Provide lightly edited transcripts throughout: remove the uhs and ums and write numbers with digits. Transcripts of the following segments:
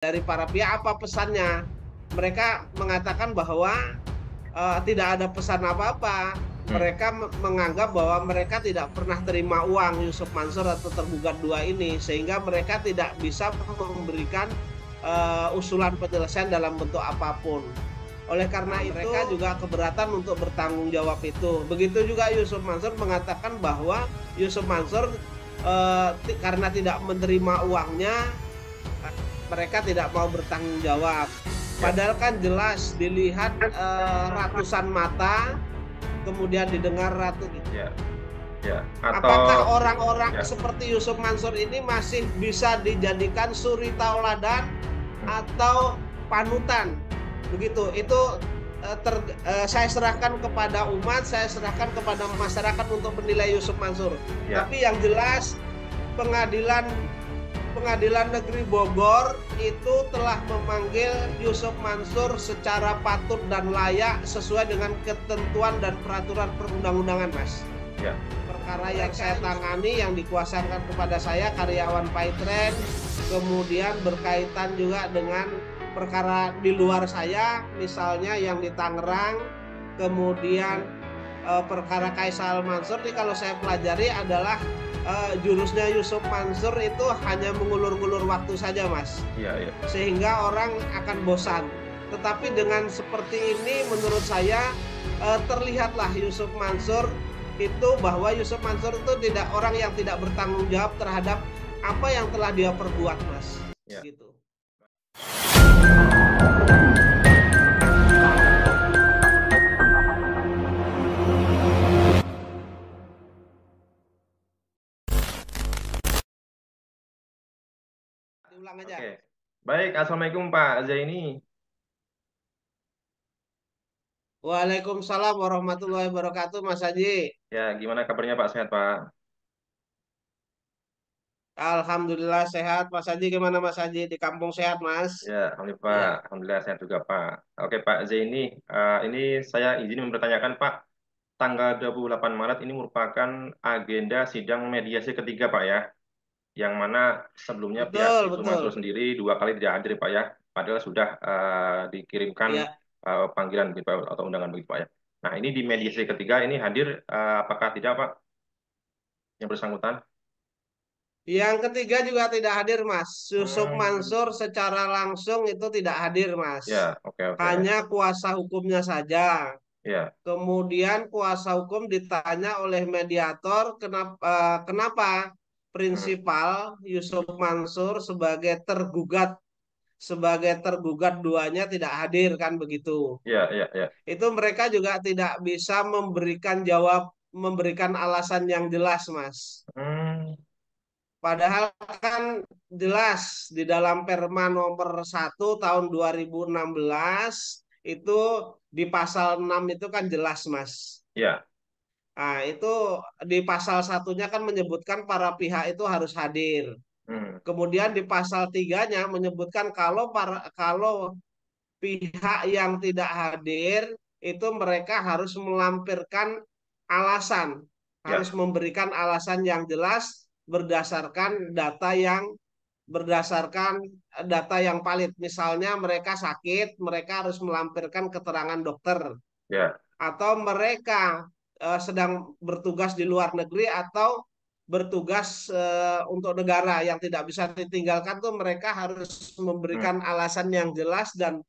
dari para pihak apa pesannya. Mereka mengatakan bahwa tidak ada pesan apa-apa. Hmm. Mereka menganggap bahwa mereka tidak pernah terima uang Yusuf Mansur atau tergugat dua ini, sehingga mereka tidak bisa memberikan usulan penyelesaian dalam bentuk apapun. Oleh karena itu, mereka juga keberatan untuk bertanggung jawab itu. Begitu juga Yusuf Mansur mengatakan bahwa Yusuf Mansur karena tidak menerima uangnya, mereka tidak mau bertanggung jawab. Ya, Padahal kan jelas dilihat ratusan mata, kemudian didengar ya, ya. Atau apakah orang-orang ya. seperti Yusuf Mansur ini masih bisa dijadikan suri tauladan Hmm. atau panutan? Begitu. Itu saya serahkan kepada umat, saya serahkan kepada masyarakat untuk menilai Yusuf Mansur. Ya, Tapi yang jelas pengadilan Pengadilan Negeri Bogor itu telah memanggil Yusuf Mansur secara patut dan layak sesuai dengan ketentuan dan peraturan perundang-undangan, Mas. ya. Perkara yang saya tangani yang dikuasakan kepada saya karyawan Paitren, kemudian berkaitan juga dengan perkara di luar saya, misalnya yang di Tangerang, kemudian perkara Kaisal Mansur ini kalau saya pelajari adalah jurusnya Yusuf Mansur itu hanya mengulur-ngulur waktu saja, Mas, Iya, iya. sehingga orang akan bosan. Tetapi dengan seperti ini menurut saya terlihatlah Yusuf Mansur itu bahwa Yusuf Mansur itu tidak orang yang tidak bertanggung jawab terhadap apa yang telah dia perbuat, Mas. Ya. Gitu. Diulang aja. Oke. Baik, Assalamualaikum Pak Zaini. Waalaikumsalam warahmatullahi wabarakatuh, Mas Haji. Ya, gimana kabarnya Pak? Sehat Pak? Alhamdulillah sehat, Mas Haji. Gimana Mas Haji? Di kampung sehat, Mas? Ya, Alhamdulillah Pak. Ya. Alhamdulillah sehat juga Pak. Oke Pak Zaini, ini saya izin mempertanyakan Pak, tanggal 28 Maret ini merupakan agenda sidang mediasi ketiga Pak ya, yang mana sebelumnya pihak Betul, Yusuf Mansur betul. sendiri dua kali tidak hadir Pak ya, padahal sudah dikirimkan Ya. panggilan begitu Pak, atau undangan begitu Pak ya. Nah, ini di mediasi ketiga ini hadir, apakah tidak Pak yang bersangkutan? Yang ketiga juga tidak hadir, Mas. Yusuf Hmm, Mansur secara langsung itu tidak hadir, Mas. ya, oke, oke. Hanya kuasa hukumnya saja. Ya, Kemudian kuasa hukum ditanya oleh mediator kenapa hmm, prinsipal Yusuf Mansur sebagai tergugat duanya tidak hadir kan begitu. ya, ya, ya. Itu mereka juga tidak bisa memberikan alasan yang jelas, Mas. Hmm, Padahal kan jelas di dalam Perma nomor 1 tahun 2016 itu di pasal 6 itu kan jelas, Mas. ya, Nah, itu di pasal satunya kan menyebutkan para pihak itu harus hadir. hmm, Kemudian di pasal tiganya menyebutkan kalau pihak yang tidak hadir itu mereka harus melampirkan alasan, harus ya, memberikan alasan yang jelas berdasarkan data yang valid. Misalnya mereka sakit, mereka harus melampirkan keterangan dokter ya. atau mereka sedang bertugas di luar negeri atau bertugas untuk negara yang tidak bisa ditinggalkan tuh mereka harus Hmm, memberikan alasan yang jelas dan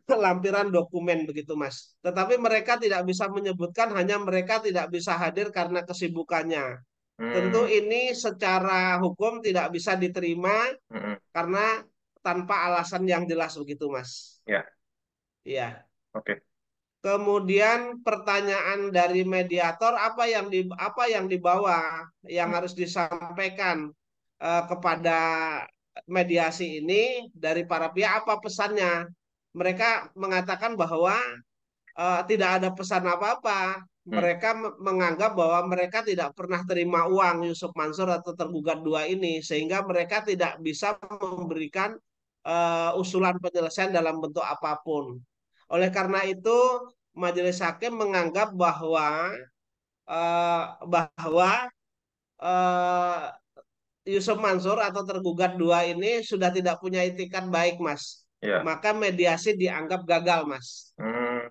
lampiran dokumen begitu, Mas. Tetapi mereka tidak bisa menyebutkan hanya mereka tidak bisa hadir karena kesibukannya. Tentu hmm, ini secara hukum tidak bisa diterima hmm, hmm. karena tanpa alasan yang jelas begitu, Mas. Ya, Iya. oke. Kemudian pertanyaan dari mediator apa yang dibawa yang Hmm, harus disampaikan kepada mediasi ini dari para pihak apa pesannya? Mereka mengatakan bahwa tidak ada pesan apa-apa. hmm, Mereka menganggap bahwa mereka tidak pernah terima uang Yusuf Mansur atau tergugat dua ini, sehingga mereka tidak bisa memberikan usulan penyelesaian dalam bentuk apapun. Oleh karena itu, Majelis Hakim menganggap bahwa eh, bahwa eh, Yusuf Mansur atau tergugat dua ini sudah tidak punya itikat baik, Mas. Ya. Maka mediasi dianggap gagal, Mas. Hmm.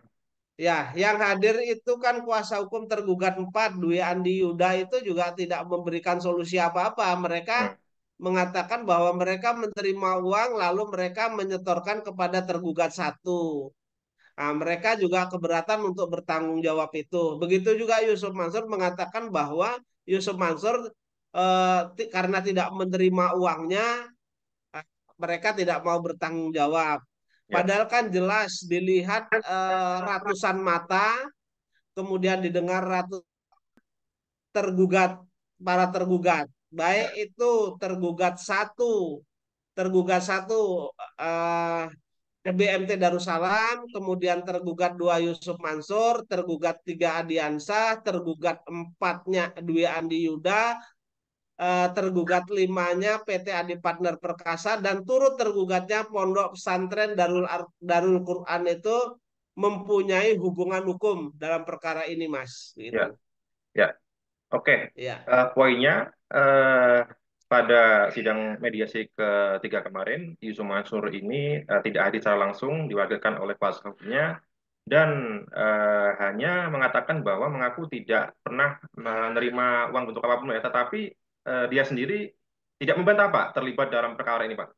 Ya, yang hadir itu kan kuasa hukum tergugat empat, Dwi Andi Yuda itu juga tidak memberikan solusi apa-apa. Mereka Hmm. mengatakan bahwa mereka menerima uang lalu mereka menyetorkan kepada tergugat satu. Nah, mereka juga keberatan untuk bertanggung jawab itu. Begitu juga Yusuf Mansur mengatakan bahwa Yusuf Mansur karena tidak menerima uangnya, eh, mereka tidak mau bertanggung jawab. Ya. Padahal kan jelas dilihat ratusan mata, kemudian didengar tergugat, para tergugat. Baik Ya. itu tergugat satu eh, BMT Darussalam, kemudian tergugat dua Yusuf Mansur, tergugat tiga Adiansah, tergugat empatnya Dwi Andi Yuda, tergugat limanya PT Adi Partner Perkasa, dan turut tergugatnya Pondok Pesantren Darul Quran itu mempunyai hubungan hukum dalam perkara ini, Mas. Ya. Gitu. Ya. Oke. Ya. Poinnya pada sidang mediasi ketiga kemarin, Yusuf Mansur ini tidak hadir secara langsung, diwakilkan oleh kuasa hukumnya, dan hanya mengatakan bahwa mengaku tidak pernah menerima uang bentuk apapun ya, tetapi dia sendiri tidak membantah Pak terlibat dalam perkara ini Pak.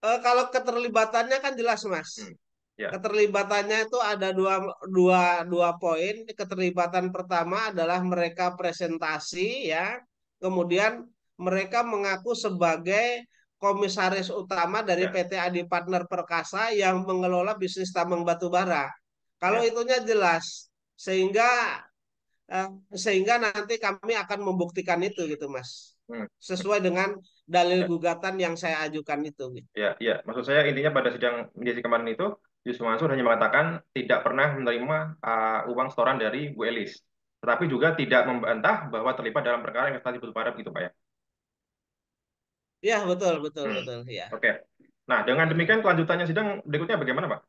Kalau keterlibatannya kan jelas, Mas. Hmm. Ya. Keterlibatannya itu ada dua poin. Keterlibatan pertama adalah mereka presentasi, ya. Kemudian mereka mengaku sebagai komisaris utama dari Ya. PT Adi Partner Perkasa yang mengelola bisnis tambang batu bara. Kalau Ya. itunya jelas, sehingga eh, sehingga nanti kami akan membuktikan itu gitu, Mas. Hmm. Sesuai dengan dalil Ya. gugatan yang saya ajukan itu, gitu. Ya, ya. Maksud saya intinya pada sidang mediasi kemarin itu, Yusuf Mansur hanya mengatakan tidak pernah menerima uang setoran dari Bu Elis, tetapi juga tidak membantah bahwa terlibat dalam perkara investasi batubara gitu, Pak ya. Ya, betul, betul, Hmm. betul, ya. Oke. Nah, dengan demikian kelanjutannya sidang berikutnya bagaimana, Pak?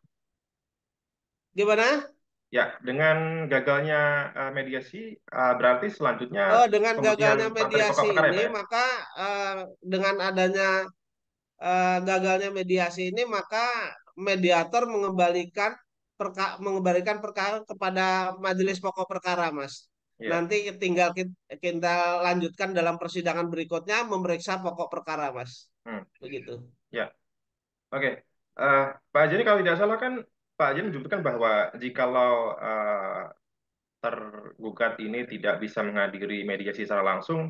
Gimana? Ya, dengan gagalnya mediasi, berarti selanjutnya Oh, dengan pembuktian gagalnya materi pokok mediasi perkara ya, ini, Pak ya? maka eh, dengan adanya gagalnya mediasi ini, maka mediator mengembalikan perkara kepada Hmm. majelis pokok perkara, Mas. Ya, Nanti tinggal kita lanjutkan dalam persidangan berikutnya memeriksa pokok perkara, Mas. hmm. Begitu. Ya, oke. Eh, Pak Ajeni kalau tidak salah kan Pak Ajeni menyebutkan bahwa jikalau tergugat ini tidak bisa menghadiri mediasi secara langsung,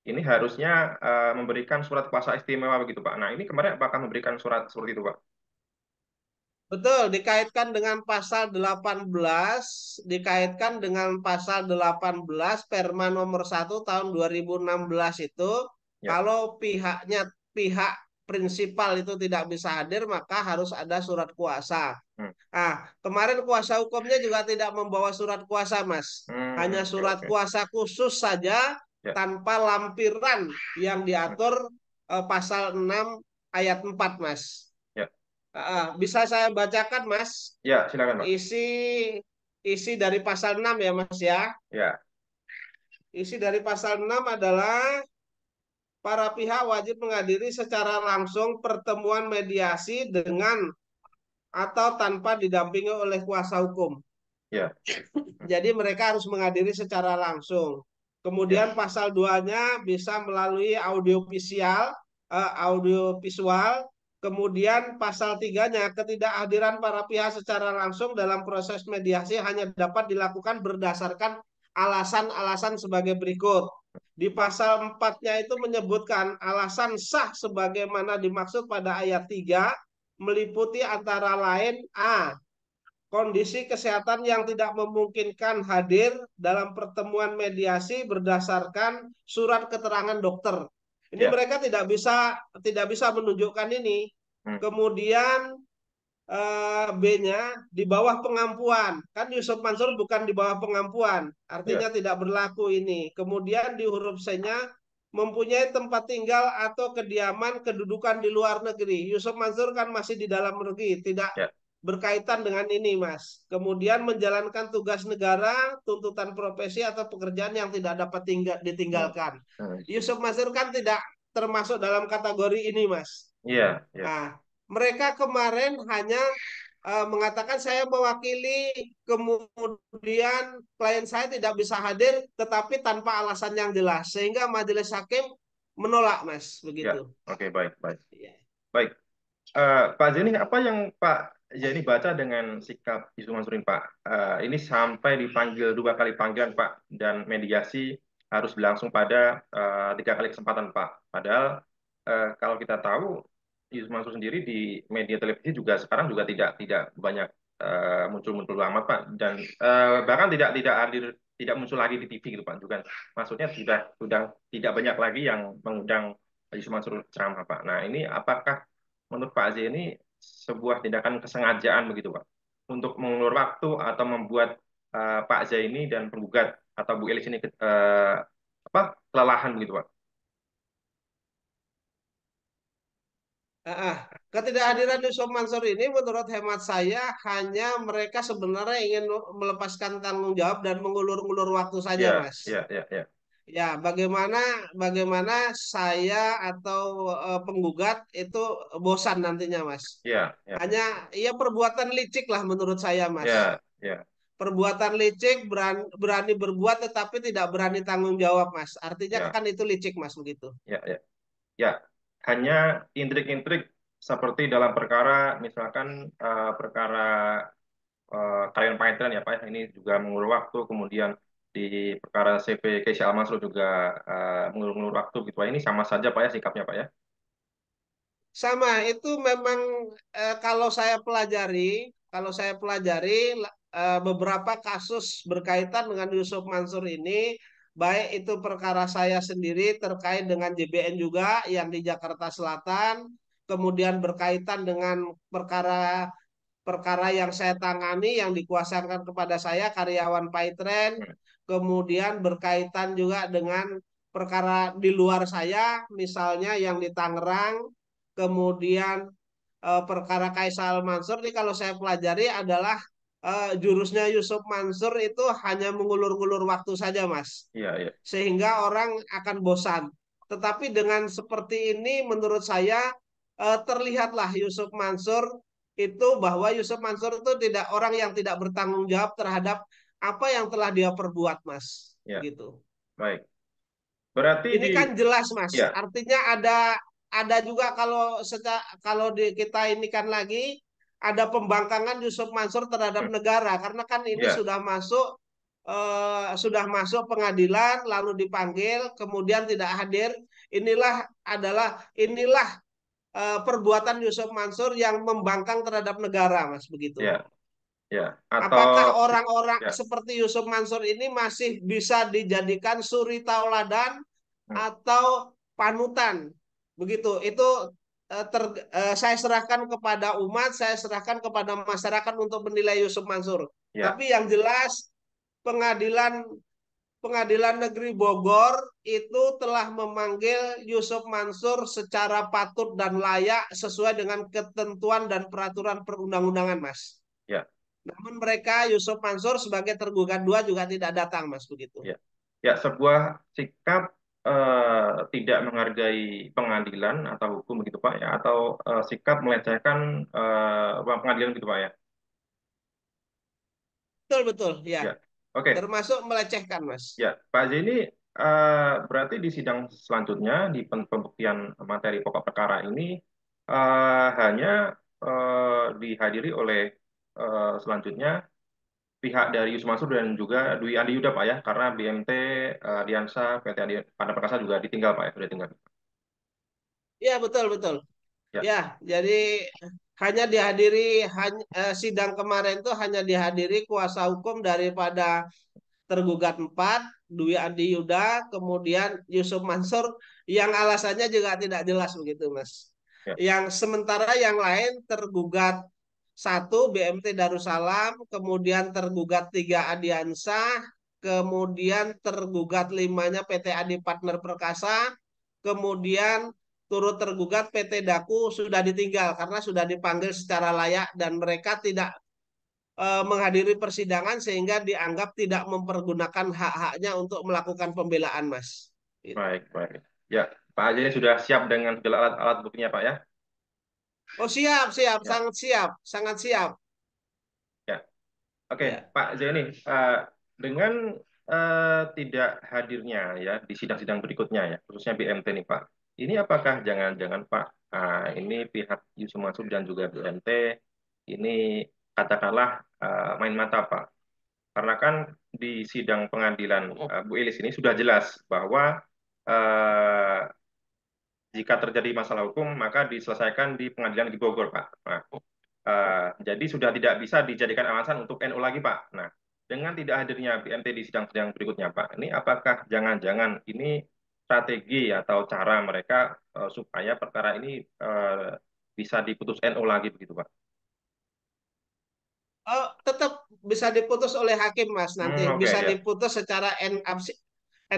ini harusnya memberikan surat kuasa istimewa begitu Pak. Nah, ini kemarin apakah memberikan surat seperti itu Pak? Betul, dikaitkan dengan pasal 18 Perma nomor 1 tahun 2016 itu, Ya. kalau pihak prinsipal itu tidak bisa hadir, maka harus ada surat kuasa. Hmm. Ah, kemarin kuasa hukumnya juga tidak membawa surat kuasa, Mas. Hanya Hmm, oke, surat oke. kuasa khusus saja Ya. tanpa lampiran yang Hmm. diatur pasal 6 ayat 4, Mas. Ya. Bisa saya bacakan, Mas, Ya, silakan Pak. isi isi dari pasal 6 ya, Mas ya. Ya. Isi dari pasal 6 adalah para pihak wajib menghadiri secara langsung pertemuan mediasi dengan atau tanpa didampingi oleh kuasa hukum. Ya. Hmm. Jadi mereka harus menghadiri secara langsung. Ya. Kemudian pasal 2-nya bisa melalui audio visual. Kemudian pasal 3-nya ketidakhadiran para pihak secara langsung dalam proses mediasi hanya dapat dilakukan berdasarkan alasan-alasan sebagai berikut. Di pasal 4-nya itu menyebutkan alasan sah sebagaimana dimaksud pada ayat 3 meliputi antara lain kondisi kesehatan yang tidak memungkinkan hadir dalam pertemuan mediasi berdasarkan surat keterangan dokter. Ini Ya. mereka tidak bisa menunjukkan ini. Hmm. Kemudian B-nya di bawah pengampuan. Kan Yusuf Mansur bukan di bawah pengampuan, Ya. artinya tidak berlaku ini. Kemudian di huruf C-nya mempunyai tempat tinggal atau kediaman kedudukan di luar negeri. Yusuf Mansur kan masih di dalam negeri, tidak Ya. berkaitan dengan ini, Mas. Kemudian menjalankan tugas negara, tuntutan profesi atau pekerjaan yang tidak dapat Hmm. ditinggalkan. Hmm. Yusuf Mansur kan tidak termasuk dalam kategori ini, Mas. Iya, iya, Nah, mereka kemarin hanya mengatakan saya mewakili, kemudian klien saya tidak bisa hadir, tetapi tanpa alasan yang jelas, sehingga majelis hakim menolak, Mas, iya. begitu. Oke, baik, baik. Ya. Baik. Pak Zeni, apa yang Pak Zeni baca dengan sikap Yusuf Mansur ini, Pak? Ini sampai dipanggil 2 kali panggilan, Pak, dan mediasi harus berlangsung pada 3 kali kesempatan, Pak. Padahal kalau kita tahu Yusuf Mansur sendiri di media televisi juga sekarang juga tidak banyak muncul-muncul amat, Pak, dan bahkan tidak hadir, tidak muncul lagi di TV gitu, Pak. Juga maksudnya sudah tidak banyak lagi yang mengundang Yusuf Mansur ceramah, Pak. Nah, ini apakah menurut Pak Aziz ini sebuah tindakan kesengajaan begitu Pak untuk mengulur waktu atau membuat Pak Zaini dan penggugat atau Bu Elis ini apa kelelahan begitu Pak? Ketidakhadiran Yusuf Mansur ini menurut hemat saya hanya mereka sebenarnya ingin melepaskan tanggung jawab dan mengulur-ulur waktu saja, Ya, Mas. ya, ya, ya, Ya, bagaimana bagaimana saya atau penggugat itu bosan nantinya, Mas. ya, ya, Hanya ya perbuatan licik lah menurut saya, Mas. ya, ya, Perbuatan licik, berani, berani berbuat tetapi tidak berani tanggung jawab, Mas. Artinya ya, kan itu licik, Mas, begitu. ya, ya, ya. Hanya intrik-intrik seperti dalam perkara misalkan perkara karyawan Python ya Pak ya. Ini juga mengulur waktu, kemudian di perkara CP Keisha Almasro juga mengulur-ulur waktu gitu Pak. Ini sama saja Pak ya sikapnya Pak ya. Sama, itu memang kalau saya pelajari beberapa kasus berkaitan dengan Yusuf Mansur ini, baik itu perkara saya sendiri terkait dengan JBN juga yang di Jakarta Selatan, kemudian berkaitan dengan perkara perkara yang saya tangani yang dikuasakan kepada saya karyawan Paitren, Hmm. kemudian berkaitan juga dengan perkara di luar saya, misalnya yang di Tangerang, kemudian perkara Kaisal Mansur ini kalau saya pelajari adalah jurusnya Yusuf Mansur itu hanya mengulur-ulur waktu saja, Mas, Iya, iya, sehingga orang akan bosan. Tetapi dengan seperti ini menurut saya terlihatlah Yusuf Mansur itu bahwa Yusuf Mansur itu tidak orang yang tidak bertanggung jawab terhadap apa yang telah dia perbuat, Mas. iya. Gitu. Baik. Berarti Ini di kan jelas, Mas. ya, Artinya ada juga kalau di kita ini kan lagi ada pembangkangan Yusuf Mansur terhadap hmm, negara karena kan ini ya, sudah masuk pengadilan lalu dipanggil kemudian tidak hadir. Inilah perbuatan Yusuf Mansur yang membangkang terhadap negara, Mas, begitu. ya, ya. Apakah Atau orang-orang ya, seperti Yusuf Mansur ini masih bisa dijadikan suri tauladan hmm, atau panutan? Begitu. Itu saya serahkan kepada umat, saya serahkan kepada masyarakat untuk menilai Yusuf Mansur. ya, Tapi yang jelas pengadilan Pengadilan Negeri Bogor itu telah memanggil Yusuf Mansur secara patut dan layak sesuai dengan ketentuan dan peraturan perundang-undangan, Mas. ya, Namun mereka Yusuf Mansur sebagai tergugat dua juga tidak datang, Mas, begitu. ya. Ya, sebuah sikap tidak menghargai pengadilan atau hukum begitu Pak ya, atau sikap melecehkan pengadilan gitu Pak ya. Betul, betul, ya. Ya, oke. Termasuk melecehkan, Mas. Ya, Pak Zeni berarti di sidang selanjutnya di pembuktian materi pokok perkara ini hanya dihadiri oleh selanjutnya pihak dari Yusuf Mansur dan juga Dwi Andi Yuda Pak ya, karena BMT Diansa PT Adi Pada Perkasa juga ditinggal Pak ya, sudah tinggal. Ya, betul, betul. Ya, Ya, jadi hanya dihadiri sidang kemarin itu hanya dihadiri kuasa hukum daripada tergugat 4, Dwi Andi Yuda, kemudian Yusuf Mansur, yang alasannya juga tidak jelas begitu, Mas. ya, Yang sementara yang lain tergugat 1 BMT Darussalam, kemudian tergugat 3 Adiansah, kemudian tergugat 5-nya PT Adi Partner Perkasa, kemudian turut tergugat PT Daku sudah ditinggal karena sudah dipanggil secara layak dan mereka tidak menghadiri persidangan sehingga dianggap tidak mempergunakan hak-haknya untuk melakukan pembelaan, Mas. Gitu. Baik, baik. Ya, Pak Haji ini sudah siap dengan segala alat buktinya, Pak ya? Oh siap, siap, Ya, sangat siap, sangat siap. ya. Oke, Ya. Pak Zaini, dengan tidak hadirnya ya di sidang-sidang berikutnya ya, khususnya BMT nih Pak, ini apakah jangan-jangan Pak, ini pihak Yusuf Mansur dan juga BMT ini katakanlah main mata Pak, karena kan di sidang pengadilan Bu Elis ini sudah jelas bahwa eh, jika terjadi masalah hukum maka diselesaikan di pengadilan di Bogor Pak. Nah, jadi sudah tidak bisa dijadikan alasan untuk NU lagi, Pak. Nah, dengan tidak hadirnya BMT di sidang-sidang berikutnya, Pak, ini apakah jangan-jangan ini strategi atau cara mereka supaya perkara ini bisa diputus NU lagi begitu, Pak? Oh, tetap bisa diputus oleh hakim, Mas. Nanti Oke bisa ya. diputus secara en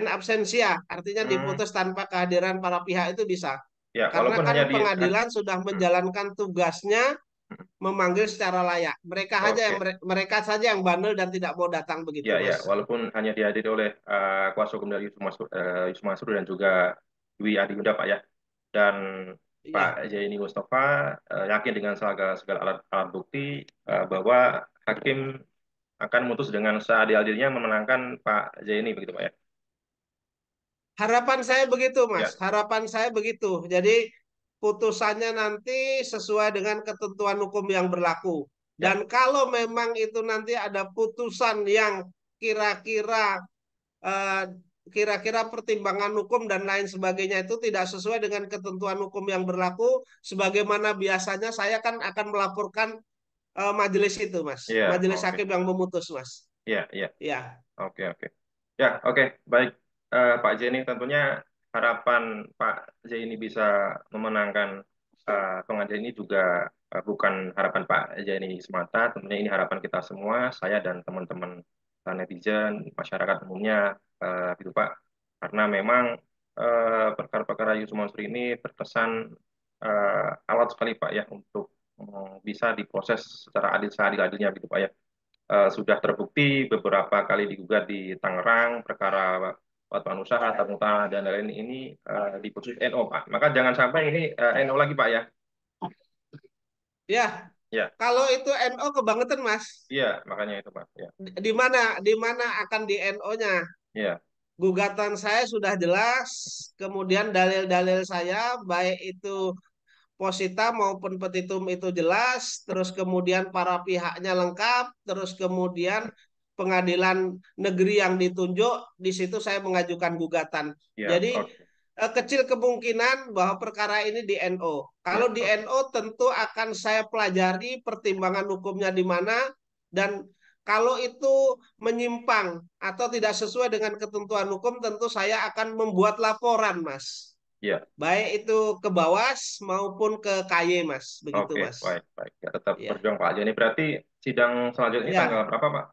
absensia, artinya Hmm, diputus tanpa kehadiran para pihak itu bisa. ya, Karena walaupun kan hanya di pengadilan sudah hmm, menjalankan tugasnya hmm, memanggil secara layak. oke. Mereka saja yang bandel dan tidak mau datang begitu, Ya, ya, Mas. walaupun hanya dihadiri oleh kuasa hukum dari Yusuf Mansur dan juga Dwi Adiwinda, Pak ya. Dan Pak Iya. Zaini Mustafa yakin dengan segala alat bukti bahwa hakim akan memutus dengan seadil-adilnya memenangkan Pak Zaini begitu Pak ya. Harapan saya begitu, Mas. Ya, Harapan saya begitu. Jadi putusannya nanti sesuai dengan ketentuan hukum yang berlaku. ya, Dan kalau memang itu nanti ada putusan yang kira-kira eh, kira-kira pertimbangan hukum dan lain sebagainya itu tidak sesuai dengan ketentuan hukum yang berlaku, sebagaimana biasanya saya kan akan melaporkan majelis itu, Mas. ya, Majelis oke. hakim yang memutus, Mas. Ya, ya. Ya. Oke, oke. Ya, oke. Baik, Pak Zaini, tentunya harapan Pak Zaini bisa memenangkan pengadilan ini juga bukan harapan Pak Zaini semata. Tentunya ini harapan kita semua, saya dan teman-teman netizen, masyarakat umumnya, gitu Pak. Karena memang perkara-perkara Yusuf Mansur ini terkesan alat sekali Pak ya untuk bisa diproses secara adil seadil-adilnya gitu Pak ya sudah terbukti beberapa kali digugat di Tangerang, perkara Batuan Usaha, Tarunta, dan lain-lain ini diputus NO, Pak. Maka jangan sampai ini NO lagi, Pak ya. Ya, Ya, kalau itu NO kebangetan, Mas. iya, makanya itu, Pak. Ya, Di mana akan di NO-nya? ya, Gugatan saya sudah jelas, kemudian dalil-dalil saya baik itu posita maupun petitum itu jelas, terus kemudian para pihaknya lengkap, terus kemudian pengadilan negeri yang ditunjuk, di situ saya mengajukan gugatan. ya, Jadi oke, kecil kemungkinan bahwa perkara ini di NO. ya, Kalau di oke, NO tentu akan saya pelajari pertimbangan hukumnya di mana dan kalau itu menyimpang atau tidak sesuai dengan ketentuan hukum, tentu saya akan membuat laporan, Mas. ya, Baik itu ke Bawas maupun ke KY, Mas. Begitu, oke, Mas. baik, baik. Ya, tetap Ya. berjuang, Pak. Jadi berarti sidang selanjutnya ini tanggal Ya. berapa, Pak?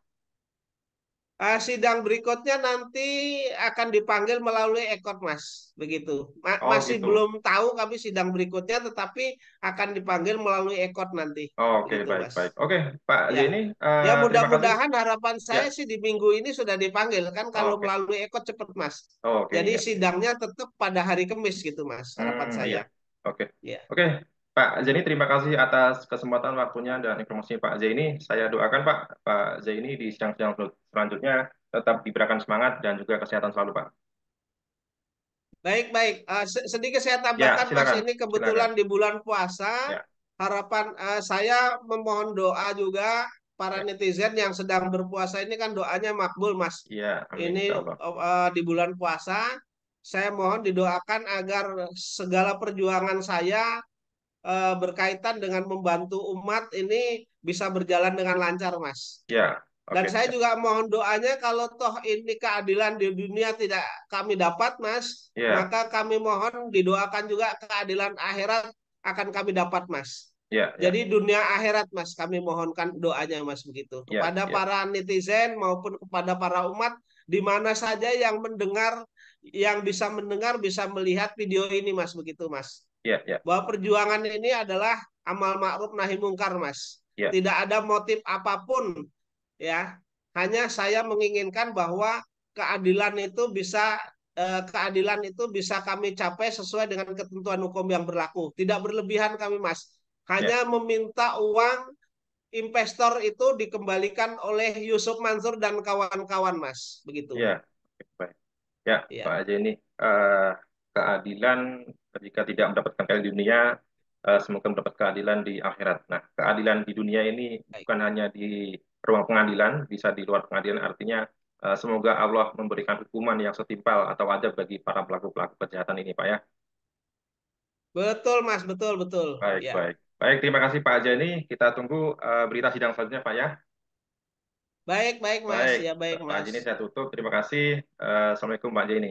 Sidang berikutnya nanti akan dipanggil melalui ekor, Mas. Begitu. Oh, Masih gitu. belum tahu kami sidang berikutnya, tetapi akan dipanggil melalui ekor nanti. Oke, Begitu, baik, Mas. baik. Oke, Pak Ya. Zeni, Ya, terima kasih. mudah-mudahan harapan Ya, saya sih di minggu ini sudah dipanggil. Kan kalau oke, melalui ekor cepat, Mas. oke, Jadi ya. sidangnya tetap pada hari Kamis gitu, Mas. Harapan Iya. saya. Oke. Ya. Oke, Pak Zaini terima kasih atas kesempatan waktunya dan informasinya Pak Zaini. Saya doakan Pak Zaini di sidang-sidang selanjutnya tetap diberikan semangat dan juga kesehatan selalu Pak. Baik, baik. Sedikit saya Ya, tambahkan, Mas. silakan. Ini Silakan. kebetulan di bulan puasa. Ya, Harapan saya memohon doa juga para ya. netizen yang sedang berpuasa ini kan doanya makbul, Mas. Iya, amin Ini insyaallah. di bulan puasa, saya mohon didoakan agar segala perjuangan saya berkaitan dengan membantu umat ini bisa berjalan dengan lancar, Mas. Ya, Dan oke. saya Ya. juga mohon doanya kalau toh ini keadilan di dunia tidak kami dapat, Mas, Ya, maka kami mohon didoakan juga keadilan akhirat akan kami dapat, Mas. ya, ya. Jadi dunia akhirat, Mas, kami mohonkan doanya, Mas, begitu. Ya, Kepada ya. para netizen maupun kepada para umat, di mana saja yang mendengar, yang bisa mendengar, bisa melihat video ini, Mas, begitu, Mas. Iya, iya, bahwa perjuangan ini adalah amal ma'ruf nahi mungkar, Mas. iya, Tidak ada motif apapun, ya. Hanya saya menginginkan bahwa keadilan itu bisa keadilan itu bisa kami capai sesuai dengan ketentuan hukum yang berlaku. Tidak berlebihan kami, Mas. iya, Hanya meminta uang investor itu dikembalikan oleh Yusuf Mansur dan kawan-kawan, Mas. iya. Begitu. Oke, baik. Ya, Pak Ya. Haji ini keadilan jika tidak mendapatkan keadilan di dunia, semoga mendapat keadilan di akhirat. Nah, keadilan di dunia ini Baik. bukan hanya di ruang pengadilan, bisa di luar pengadilan. Artinya, semoga Allah memberikan hukuman yang setimpal atau adab bagi para pelaku-pelaku kejahatan ini, Pak ya. Betul, Mas. Betul, betul. Baik, Ya. baik. Baik, terima kasih Pak Haji ini. Kita tunggu berita sidang selanjutnya, Pak ya. Baik, baik, Mas. Baik, Ya, baik, Pak Haji Mas. ini saya tutup. Terima kasih. Assalamualaikum Pak Haji ini.